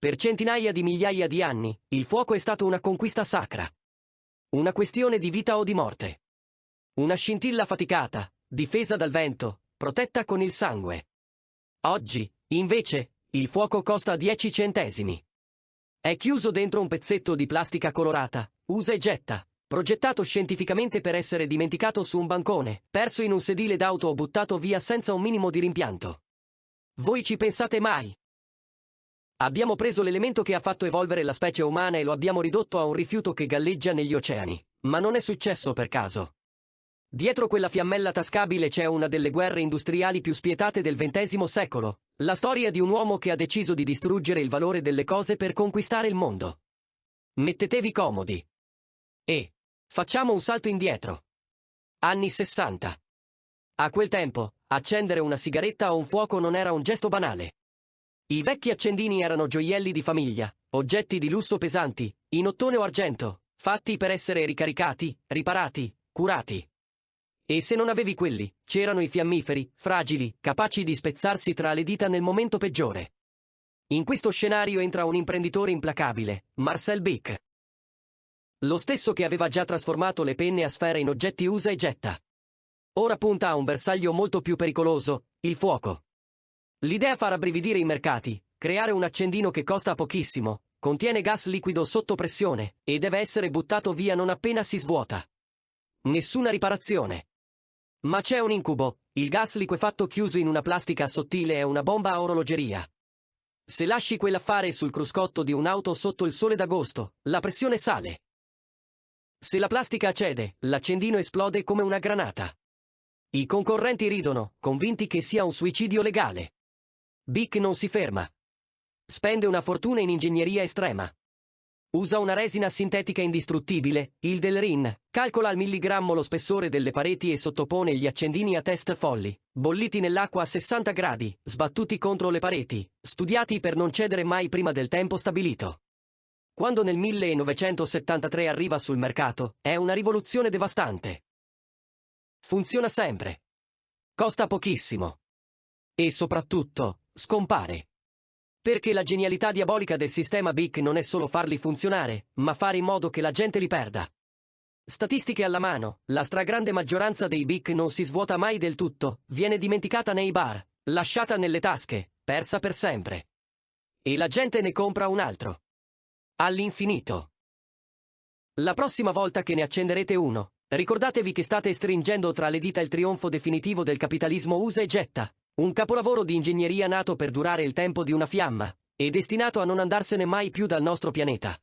Per centinaia di migliaia di anni, il fuoco è stato una conquista sacra. Una questione di vita o di morte. Una scintilla faticata, difesa dal vento, protetta con il sangue. Oggi, invece, il fuoco costa 10 centesimi. È chiuso dentro un pezzetto di plastica colorata, usa e getta, progettato scientificamente per essere dimenticato su un bancone, perso in un sedile d'auto o buttato via senza un minimo di rimpianto. Voi ci pensate mai? Abbiamo preso l'elemento che ha fatto evolvere la specie umana e lo abbiamo ridotto a un rifiuto che galleggia negli oceani, ma non è successo per caso. Dietro quella fiammella tascabile c'è una delle guerre industriali più spietate del XX secolo, la storia di un uomo che ha deciso di distruggere il valore delle cose per conquistare il mondo. Mettetevi comodi. E facciamo un salto indietro. Anni 60. A quel tempo, accendere una sigaretta o un fuoco non era un gesto banale. I vecchi accendini erano gioielli di famiglia, oggetti di lusso pesanti, in ottone o argento, fatti per essere ricaricati, riparati, curati. E se non avevi quelli, c'erano i fiammiferi, fragili, capaci di spezzarsi tra le dita nel momento peggiore. In questo scenario entra un imprenditore implacabile, Marcel Bic. Lo stesso che aveva già trasformato le penne a sfera in oggetti usa e getta. Ora punta a un bersaglio molto più pericoloso, il fuoco. L'idea fa rabbrividire i mercati: creare un accendino che costa pochissimo, contiene gas liquido sotto pressione, e deve essere buttato via non appena si svuota. Nessuna riparazione. Ma c'è un incubo: il gas liquefatto chiuso in una plastica sottile è una bomba a orologeria. Se lasci quell'affare sul cruscotto di un'auto sotto il sole d'agosto, la pressione sale. Se la plastica cede, l'accendino esplode come una granata. I concorrenti ridono, convinti che sia un suicidio legale. Bic non si ferma. Spende una fortuna in ingegneria estrema. Usa una resina sintetica indistruttibile, il Delrin, calcola al milligrammo lo spessore delle pareti e sottopone gli accendini a test folli, bolliti nell'acqua a 60 gradi, sbattuti contro le pareti, studiati per non cedere mai prima del tempo stabilito. Quando nel 1973 arriva sul mercato, è una rivoluzione devastante. Funziona sempre. Costa pochissimo. E soprattutto, scompare. Perché la genialità diabolica del sistema Bic non è solo farli funzionare, ma fare in modo che la gente li perda. Statistiche alla mano, la stragrande maggioranza dei Bic non si svuota mai del tutto, viene dimenticata nei bar, lasciata nelle tasche, persa per sempre. E la gente ne compra un altro. All'infinito. La prossima volta che ne accenderete uno, ricordatevi che state stringendo tra le dita il trionfo definitivo del capitalismo usa e getta. Un capolavoro di ingegneria nato per durare il tempo di una fiamma, e destinato a non andarsene mai più dal nostro pianeta.